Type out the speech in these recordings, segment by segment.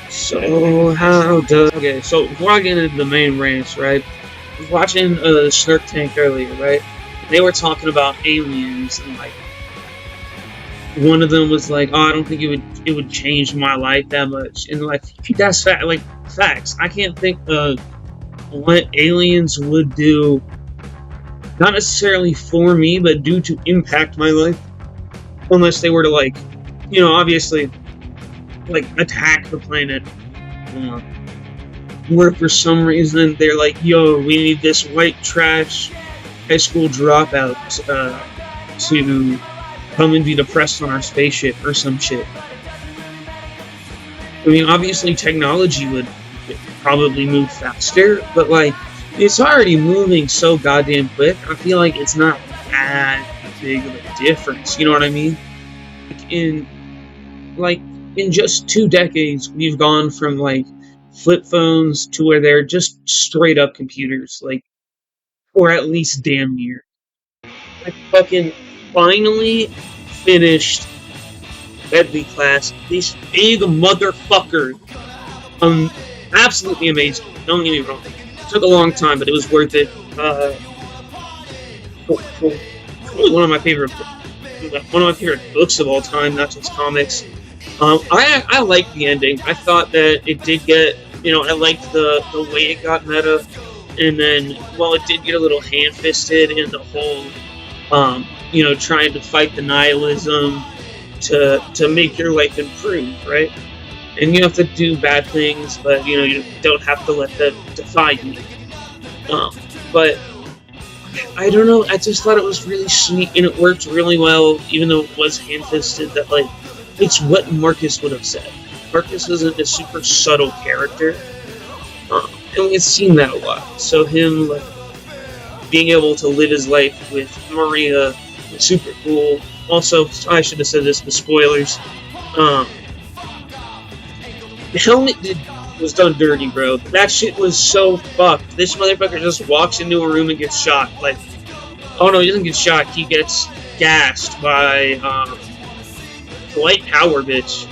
So before I get into the main rants, right? I was watching Shark Tank earlier, right? They were talking about aliens, and like one of them was like, "Oh, I don't think it would change my life that much," and like that's like facts. I can't think of what aliens would do, not necessarily for me, but do to impact my life, unless they were to like, obviously, like attack the planet. Uh, where for some reason they're like, yo, we need this white trash high school dropout to come and be depressed on our spaceship or some shit. I mean, obviously technology would probably move faster, but like, it's already moving so goddamn quick. I feel like it's not that big of a difference. You know what I mean? In just 2 decades, we've gone from like flip phones to where they're just straight up computers, like, or at least damn near. I fucking finally finished Deadly Class. This big motherfucker. Absolutely amazing. Don't get me wrong. It took a long time, but it was worth it. Probably one of my favorite books of all time, not just comics. I liked the ending. I thought that it did get, I liked the way it got meta, and then while it did get a little hand-fisted in the whole, trying to fight the nihilism to make your life improve, right? And you have to do bad things, but you don't have to let them define you. But I don't know. I just thought it was really sweet, and it worked really well, even though it was hand-fisted. That like, it's what Marcus would have said. Marcus isn't a super subtle character, and we've seen that a lot. So him like being able to live his life with Maria was super cool. Also, I should have said this with spoilers. The helmet was done dirty, bro. That shit was so fucked. This motherfucker just walks into a room and gets shot. Like, oh no, he doesn't get shot. He gets gassed by Dwight Power, bitch.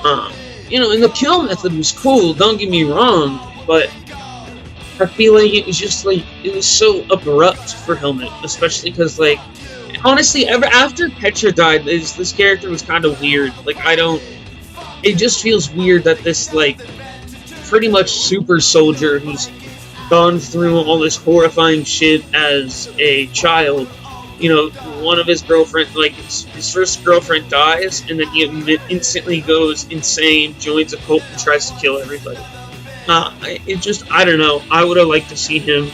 And the kill method was cool. Don't get me wrong, but I feel like it was just like it was so abrupt for Helmet, especially because like honestly, after Petra died, this character was kind of weird. Like it just feels weird that this like pretty much super soldier who's gone through all this horrifying shit as a child, one of his girlfriend, like his first girlfriend dies, and then he instantly goes insane, joins a cult, and tries to kill everybody. I don't know. I would have liked to see him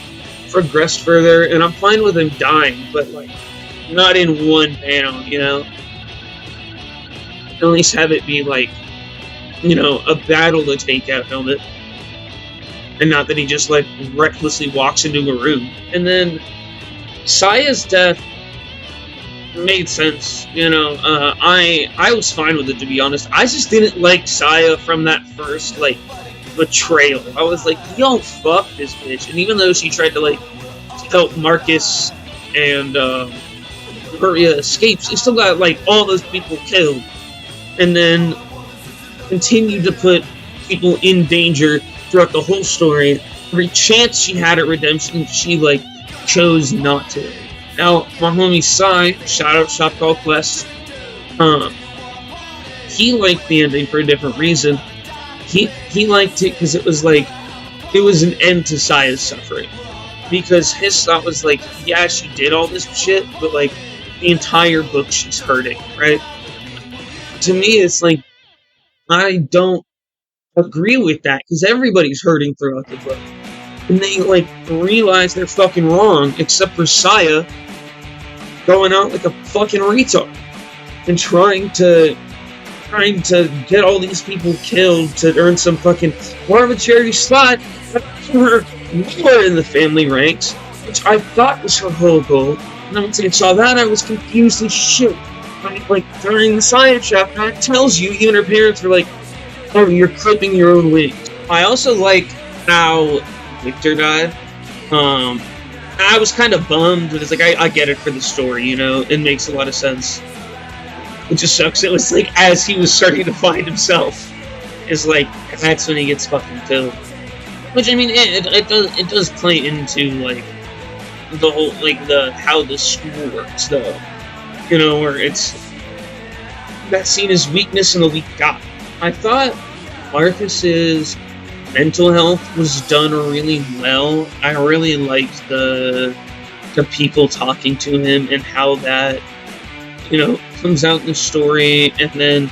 progress further, and I'm fine with him dying, but like not in one panel, At least have it be like, a battle to take out Helmet, and not that he just like recklessly walks into a room. And then Saya's death made sense, I was fine with it, to be honest. I just didn't like Saya from that first like betrayal. I was like, yo, fuck this bitch. And even though she tried to like help Marcus and Maria escape, she still got like all those people killed, and then continued to put people in danger throughout the whole story. Every chance she had at redemption, she like chose not to. Now, my homie Sai, shout out Shop Call Quest, he liked the ending for a different reason. He liked it because it was like, it was an end to Saya's suffering. Because his thought was like, yeah, she did all this shit, but like, the entire book she's hurting, right? To me, it's like, I don't agree with that, because everybody's hurting throughout the book. And they like realize they're fucking wrong, except for Saya going out like a fucking retard and trying to get all these people killed to earn some fucking arbitrary spot for lower in the family ranks, which I thought was her whole goal. And once I saw that, I was confused as shit. Like during the science chapter, it tells you even her parents were like, "Oh, you're clipping your own wings." I also like how Victor died. I was kind of bummed, but it's like I get it for the story, it makes a lot of sense. It just sucks. It was like as he was starting to find himself, is like that's when he gets fucking killed. Which I mean, it does play into like the whole like the how the school works though. You know, where it's that seen as weakness in the weak guy. I thought Marcus's mental health was done really well. I really liked the people talking to him and how that, you know, comes out in the story, and then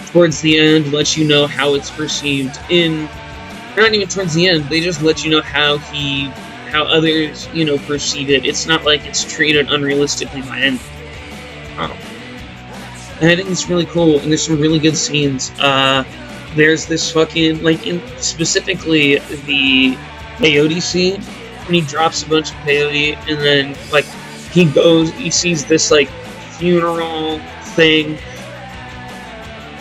towards the end lets you know how it's perceived in, not even towards the end, they just let you know how others, you know, perceive it. It's not like it's treated unrealistically by anyone. And I think it's really cool, and there's some really good scenes. There's this fucking, like, specifically the peyote scene, when he drops a bunch of peyote, and then, like, he sees this, like, funeral thing.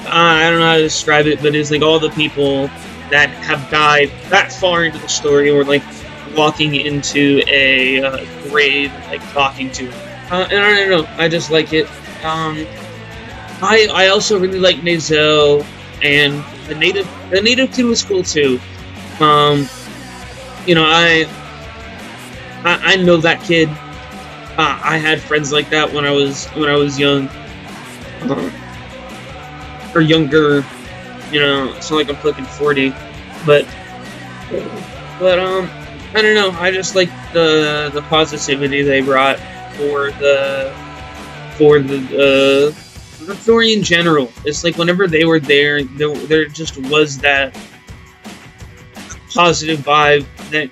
I don't know how to describe it, but it's, like, all the people that have died that far into the story were, like, walking into a grave, like, talking to him. And I don't know, I just like it. I also really like Nazel, and the native kid was cool too. You know, I know that kid. I had friends like that when I was young, or younger. You know, it's not like I'm fucking 40, but I don't know. I just like the positivity they brought for the story in general. It's like whenever they were there just was that positive vibe that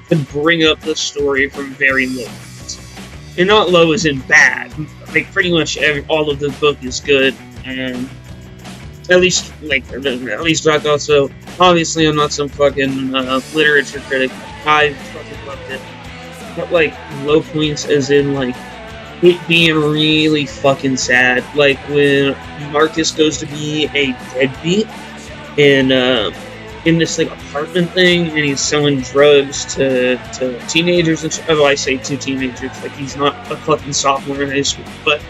could bring up the story from very low. And not low as in bad. Like pretty much all of the book is good, and at least I thought so. Obviously, I'm not some fucking literature critic. I fucking loved it. But like low points, as in like it being really fucking sad, like when Marcus goes to be a deadbeat in this like apartment thing, and he's selling drugs to teenagers. And oh, I say to teenagers, like he's not a fucking sophomore in high school, but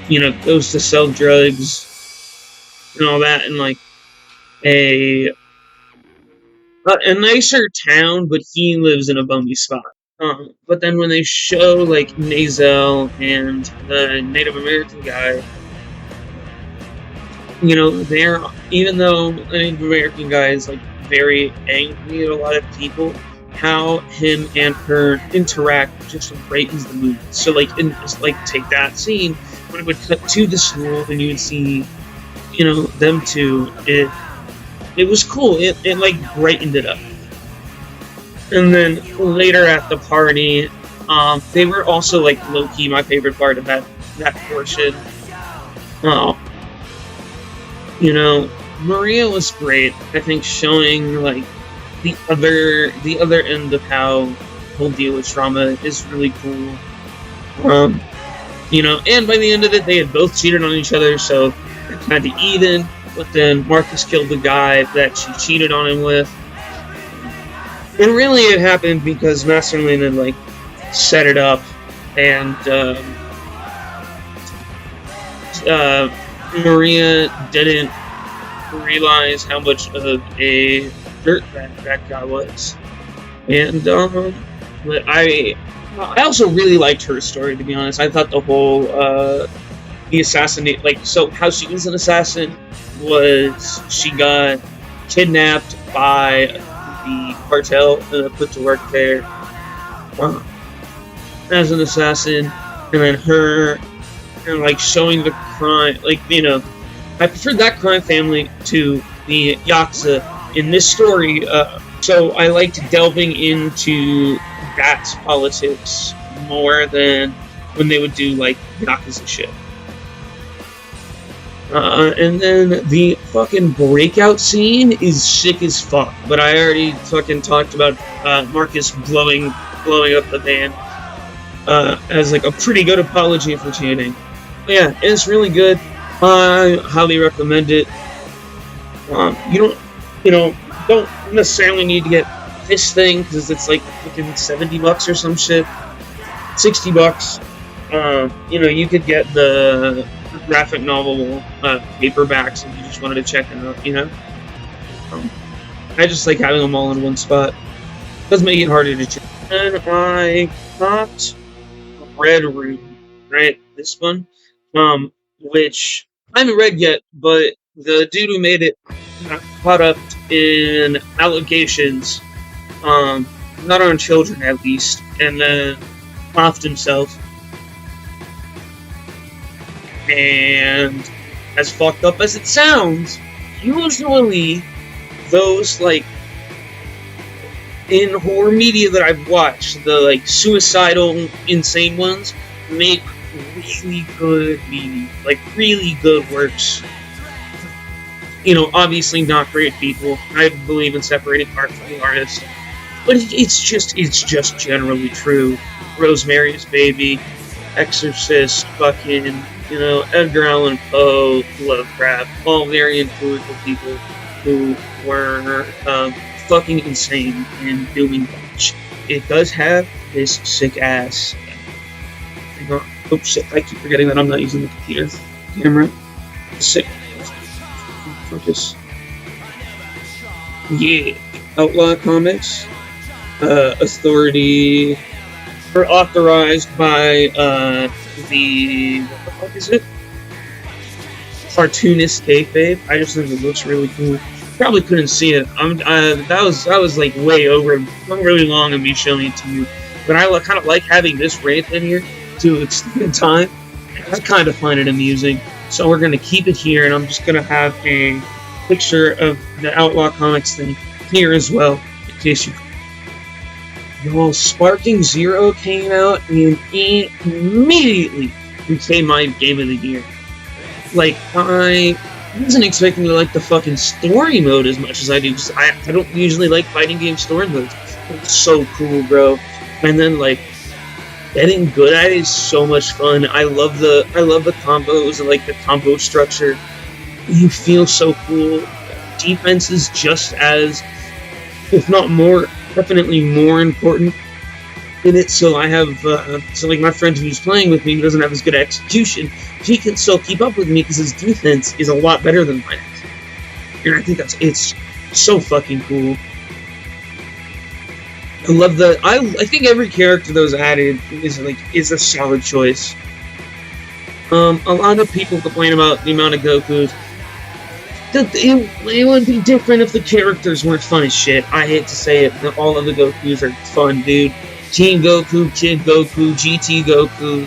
you know, goes to sell drugs and all that, in like a nicer town, but he lives in a bummy spot. But then when they show like Nazel and the Native American guy, you know, even though the Native American guy is like very angry at a lot of people, how him and her interact just brightens the mood. So like take that scene when it would cut to the school and you would see, you know, them two. It was cool. It like brightened it up. And then later at the party, they were also like low-key my favorite part of that portion. You know, Maria was great. I think showing like the other end of how people deal with trauma is really cool. You know, and by the end of it, they had both cheated on each other, so it kind of even. But then Marcus killed the guy that she cheated on him with. And really it happened because Masterlin had, like, set it up, and, Maria didn't realize how much of a dirtbag that guy was. And, but I also really liked her story, to be honest. I thought the whole, the assassinate, like, so how she was an assassin was she got kidnapped by the cartel and put to work there as an assassin, and then her, and like showing the crime, like, you know, I preferred that crime family to the Yakuza in this story, so I liked delving into that politics more than when they would do like Yakuza shit. And then the fucking breakout scene is sick as fuck. But I already fucking talked about Marcus blowing up the van as like a pretty good apology for cheating. But yeah, it's really good. I highly recommend it. You don't necessarily need to get this thing because it's like fucking $70 or some shit. $60. You know, you could get the graphic novel paperbacks if you just wanted to check them out, you know? I just like having them all in one spot. It does make it harder to check. And I got Red Room, right? This one. Which I haven't read yet, but the dude who made it got caught up in allegations, not on children at least, and then offed himself. And as fucked up as it sounds, usually those, like, in horror media that I've watched, the, like, suicidal, insane ones, make really good media, like, really good works. You know, obviously not great people. I believe in separating art from the artist. But it's just generally true. Rosemary's Baby, Exorcist, fucking, you know, Edgar Allan Poe, Lovecraft, all very influential people who were fucking insane in doing that. It does have this sick ass. Oh shit, I keep forgetting that I'm not using the computer camera. Sick. Focus. Yeah. Outlaw Comics. Authority. Or authorized by the. What the fuck is it? Cartoonist Kayfabe. I just think it looks really cool. Probably couldn't see it. That was like way over, really long of me showing it to you. But I kind of like having this wraith in here to extend time. I kind of find it amusing. So we're going to keep it here, and I'm just going to have a picture of the Outlaw Comics thing here as well, in case you... Well, Sparking Zero came out, and it immediately became my game of the year. Like, I wasn't expecting to like the fucking story mode as much as I do, because I don't usually like fighting game story modes. It's so cool, bro. And then, like, getting good at it is so much fun. I love the combos and like the combo structure. You feel so cool. Defense is just as, if not more, definitely more important in it. So I have, so like my friend who's playing with me, who doesn't have as good execution, he can still keep up with me because his defense is a lot better than mine. And I think it's so fucking cool. I love I think every character that was added is a solid choice. A lot of people complain about the amount of Gokus. It would be different if the characters weren't fun as shit. I hate to say it, all of the Gokus are fun, dude. Team Goku, Kid Goku, GT Goku,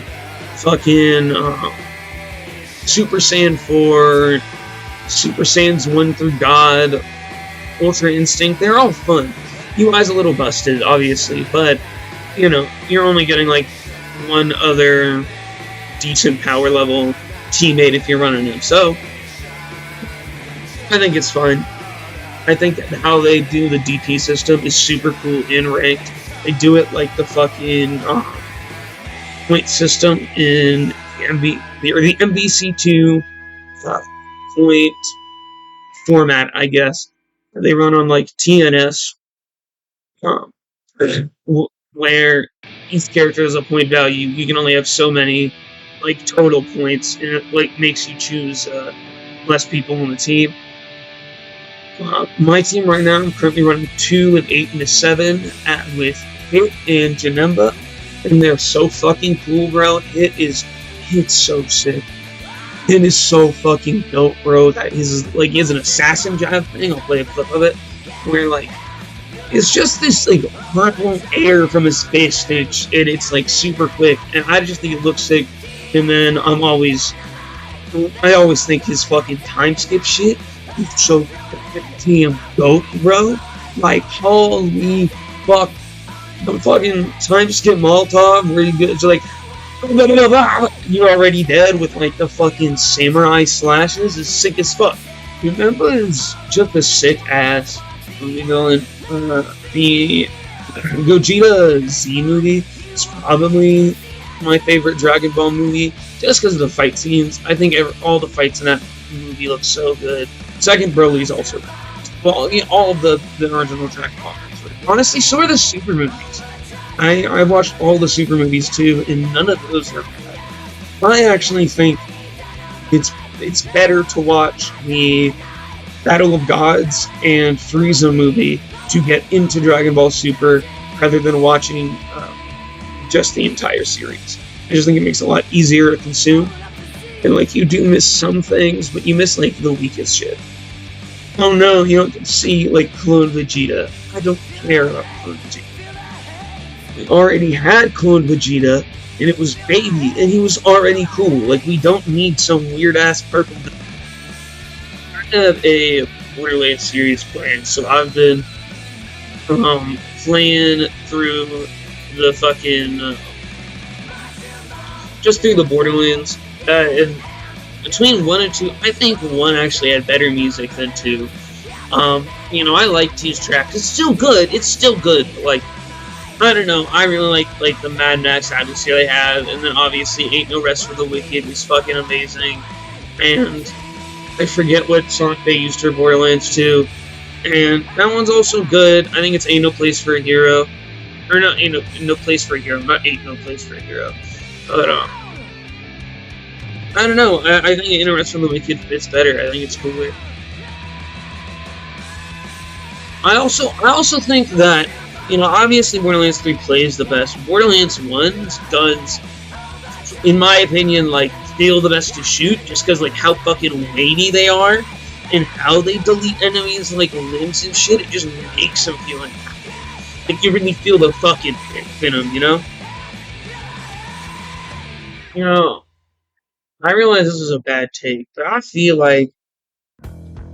fucking Super Saiyan 4, Super Saiyans 1 through God, Ultra Instinct, they're all fun. UI's a little busted, obviously, but, you know, you're only getting, like, one other decent power level teammate if you're running him, so I think it's fine. I think how they do the DP system is super cool in ranked. They do it like the fucking point system in the MVC2 point format, I guess. They run on, like, TNS. Where each character has a point value, you can only have so many, like, total points, and it, like, makes you choose less people on the team. My team right now, I'm currently running 2 and 8 and a 7 with Hit and Janemba, and they're so fucking cool, bro. Hit's so sick. Hit is so fucking dope, bro. That is, like, he has an assassin jab thing. I'll play a clip of it, where, like, it's just this, like, purple air from his fist, and it's like, super quick, and I just think it looks sick. And then I always think his fucking time skip shit is so damn dope, bro. Like, holy fuck. The fucking time skip Molotov, where you get, like, you're already dead with, like, the fucking samurai slashes, is sick as fuck. Remember, it's just a sick ass. We're going, the Gogeta Z movie is probably my favorite Dragon Ball movie, just because of the fight scenes. I think all the fights in that movie look so good. Second, Broly's also good. Well, yeah, all of the original Dragon Ball movies. Honestly, so are the Super movies. I watched all the Super movies too, and none of those are bad. I actually think It's better to watch the Battle of Gods and Frieza movie to get into Dragon Ball Super rather than watching just the entire series. I just think it makes it a lot easier to consume. And like you do miss some things, but you miss like the weakest shit. Oh no, you don't get to see like Clone Vegeta. I don't care about Clone Vegeta. We already had Clone Vegeta, and it was baby, and he was already cool. Like we don't need some weird ass purple. I have a Borderlands series planned, so I've been playing through the fucking just through the Borderlands, and between 1 and 2, I think 1 actually had better music than 2. I like 2's track. It's still good. It's still good. Like, I don't know. I really like the Mad Max atmosphere they have, and then obviously Ain't No Rest for the Wicked is fucking amazing. And I forget what song they used for Borderlands 2, and that one's also good. I think it's Ain't No Place for a Hero, or not Ain't No Place for a Hero, not Ain't No Place for a Hero, but I don't know. I think Ain't No Rest for the Wicked fits better. I think it's cooler. I also think that, obviously Borderlands 3 plays the best. Borderlands 1 does, in my opinion, like, feel the best to shoot, just because, like, how fucking weighty they are, and how they delete enemies, like, limbs and shit, it just makes them feel like you really feel the fucking venom, I realize this is a bad take, but I feel like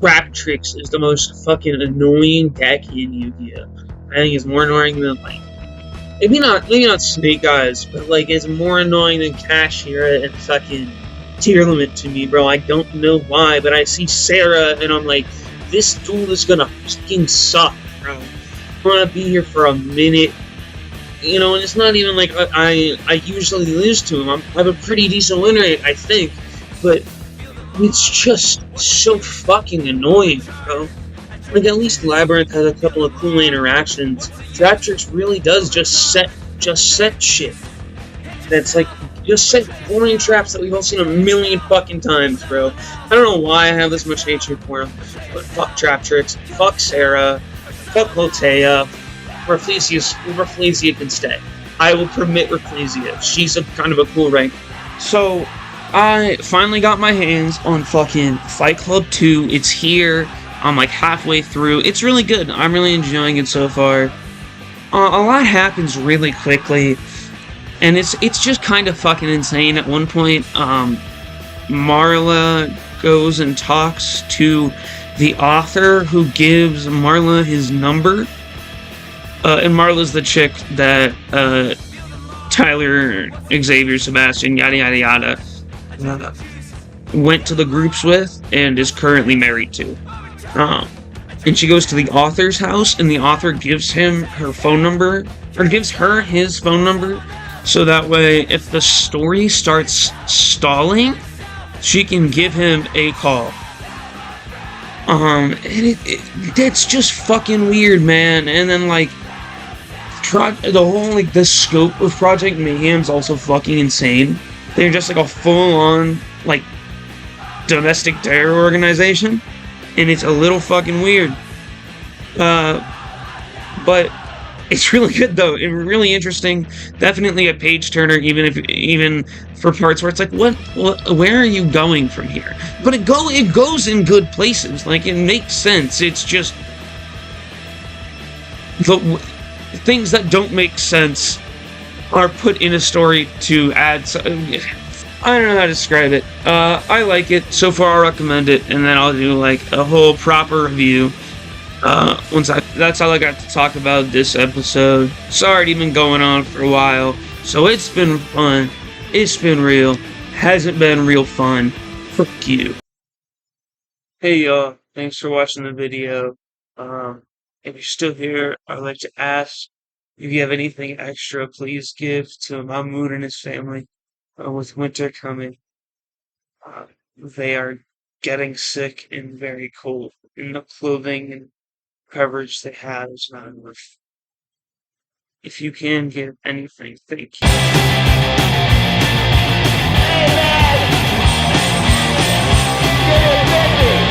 Traptrix is the most fucking annoying deck in Yu-Gi-Oh! I think it's more annoying than, like, maybe not Snake Eyes, but, like, it's more annoying than Kashira and fucking Tier Limit to me, bro. I don't know why, but I see Sarah, and I'm like, this duel is gonna fucking suck, bro. I'm gonna be here for a minute, and it's not even like I usually lose to him. I have a pretty decent win rate, I think, but it's just so fucking annoying, bro. Like, at least Labyrinth has a couple of cool interactions. Traptrix really does just set shit. That's like, just set boring traps that we've all seen a million fucking times, bro. I don't know why I have this much hatred for him, but fuck Traptrix, fuck Sarah, fuck Lotea. Rafflesia can stay. I will permit Rafflesia. She's a kind of a cool rank. So, I finally got my hands on fucking Fight Club 2. It's here. I'm like halfway through. It's really good. I'm really enjoying it so far. A lot happens really quickly, and it's just kind of fucking insane. At one point, Marla goes and talks to the author, who gives Marla his number. And Marla's the chick that Tyler, Xavier, Sebastian, yada yada yada, went to the groups with and is currently married to. And she goes to the author's house, and the author gives him her phone number, or gives her his phone number, so that way, if the story starts stalling, she can give him a call. And that's just fucking weird, man. And then, like, the whole, like, the scope of Project Mayhem's also fucking insane. They're just, like, a full-on, like, domestic terror organization. And it's a little fucking weird. But it's really good, though. It's really interesting. Definitely a page-turner, even for parts where it's like, what, where are you going from here? But it goes in good places. Like, it makes sense. It's just the things that don't make sense are put in a story to add. I don't know how to describe it. I like it. So far, I'll recommend it, and then I'll do, like, a whole proper review. That's all I got to talk about this episode. It's already been going on for a while, so it's been fun. It's been real. Hasn't been real fun. Fuck you. Hey, y'all. Thanks for watching the video. If you're still here, I'd like to ask, if you have anything extra, please give to Mahmoud and his family. With winter coming, they are getting sick and very cold, and the clothing and coverage they have is not enough. If you can give anything, thank you. addicted.